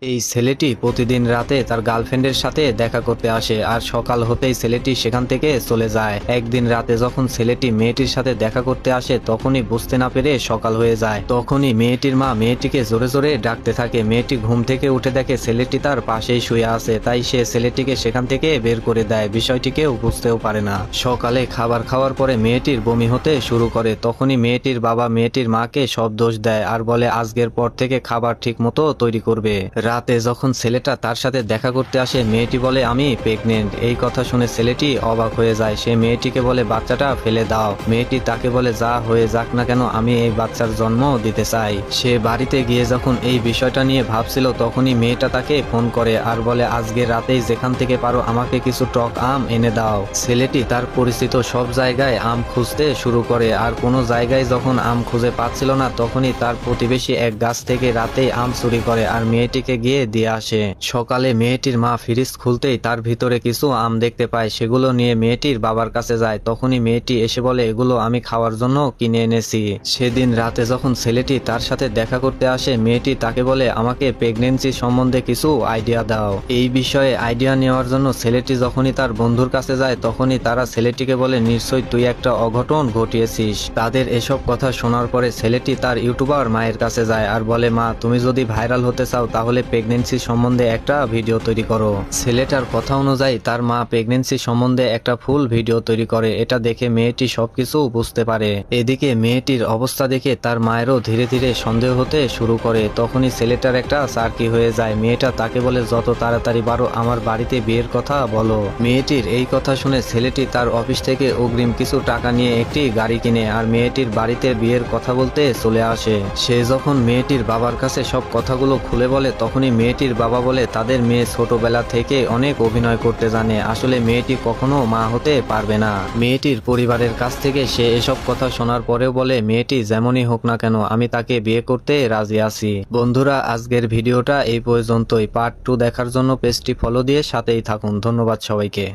এই ছেলেটি প্রতিদিন রাতে তার গার্লফ্রেন্ডের সাথে দেখা করতে আসে আর সকাল হতেই ছেলেটি সেখান থেকে চলে যায়। একদিন রাতে যখন ছেলেটি মেয়েটির সাথে দেখা করতে আসে তখনই বুঝতে না পেরে সকাল হয়ে যায়। তখনই মেয়েটির মা মেয়েটিকে জোরে জোরে ডাকতে থাকে। মেয়েটি ঘুম থেকে উঠে দেখে ছেলেটি তার পাশেই শুয়ে আছে, তাই সে ছেলেটিকে সেখান থেকে বের করে দেয়। বিষয়টি কেউ বুঝতেও পারে না। সকালে খাবার খাওয়ার পরে মেয়েটির বমি হতে শুরু করে। তখনই মেয়েটির বাবা মেয়েটির মাকে সব দোষ দেয় আর বলে আজকের পর থেকে খাবার ঠিক মতো তৈরি করবে। রাতে যখন ছেলেটা তার সাথে দেখা করতে আসে মেয়েটি বলে আমি প্রেগনেন্ট। এই কথা শুনে ছেলেটি অবাক হয়ে যায়। সে মেয়েটিকে বলে বাচ্চাটা ফেলে দাও। মেয়েটি তাকে বলে যা হয়ে যাক না কেন আমি এই বাচ্চার জন্ম দিতে চাই। সে বাড়িতে গিয়ে যখন এই বিষয়টা নিয়ে ভাবছিল তখনই মেয়েটা তাকে ফোন করে আর বলে আজকে রাতেই যেখান থেকে পারো আমাকে কিছু টক আম এনে দাও। ছেলেটি তার পরিচিত সব জায়গায় আম খুঁজতে শুরু করে আর কোনো জায়গায় যখন আম খুঁজে পাচ্ছিল না তখনই তার প্রতিবেশী এক গাছ থেকে রাতেই আম চুরি করে আর মেয়েটিকে গিয়ে দিয়ে আসে। সকালে মেয়েটির মা ফ্রিজ খুলতেই তার ভিতরে কিছু আম দেখতে পায়। সেগুলো নিয়ে মেয়েটির বাবার কাছে যায়। তখনই মেয়েটি এসে বলে এগুলো আমি খাওয়ার জন্য কিনে এনেছি। সেদিন রাতে যখন ছেলেটি তার সাথে দেখা করতে আসে মেয়েটি তাকে বলে আমাকে প্রেগনেন্সি সম্বন্ধে কিছু আইডিয়া দাও। এই বিষয়ে আইডিয়া নেওয়ার জন্য ছেলেটি যখনই তার বন্ধুর কাছে যায় তখনই তারা ছেলেটিকে বলে নিশ্চয়ই তুই একটা অঘটন ঘটিয়েছিস। তাদের এসব কথা শোনার পরে ছেলেটি তার ইউটিউবার মায়ের কাছে যায় আর বলে মা তুমি যদি ভাইরাল হতে চাও তাহলে প্রেগনেন্সি সম্বন্ধে একটা ভিডিও তৈরি করো। ছেলেটার কথা অনুযায়ী তার মা প্রেগনেন্সি সম্বন্ধে একটা ফুল ভিডিও তৈরি করে। এটা দেখে মেয়েটি সবকিছু বুঝতে পারে। এদিকে মেয়েটির অবস্থা দেখে তার মায়েরও ধীরে ধীরে সন্দেহ হতে শুরু করে। তখনই ছেলেটার একটা সার্কি হয়ে যায়। মেয়েটা তাকে বলে যত তাড়াতাড়ি পারো আমার বাড়িতে বিয়ের কথা বলো। মেয়েটির এই কথা শুনে ছেলেটি তার অফিস থেকে অগ্রিম কিছু টাকা নিয়ে একটি গাড়ি কিনে আর মেয়েটির বাড়িতে বিয়ের কথা বলতে চলে আসে। সে যখন মেয়েটির বাবার কাছে সব কথাগুলো খুলে বলে তখনই মেয়েটির বাবা বলে তাদের মেয়ে ছোটবেলা থেকে অনেক অভিনয় করতে জানে, আসলে মেয়েটি কখনো মা হতে পারবে না। মেয়েটির পরিবারের কাছ থেকে সে এসব কথা শোনার পরেও বলে মেয়েটি যেমনই হোক না কেন আমি তাকে বিয়ে করতে রাজি আছি। বন্ধুরা আজকের ভিডিওটা এই পর্যন্তই। পার্ট 2 দেখার জন্য পেজটি ফলো দিয়ে সাথেই থাকুন। ধন্যবাদ সবাইকে।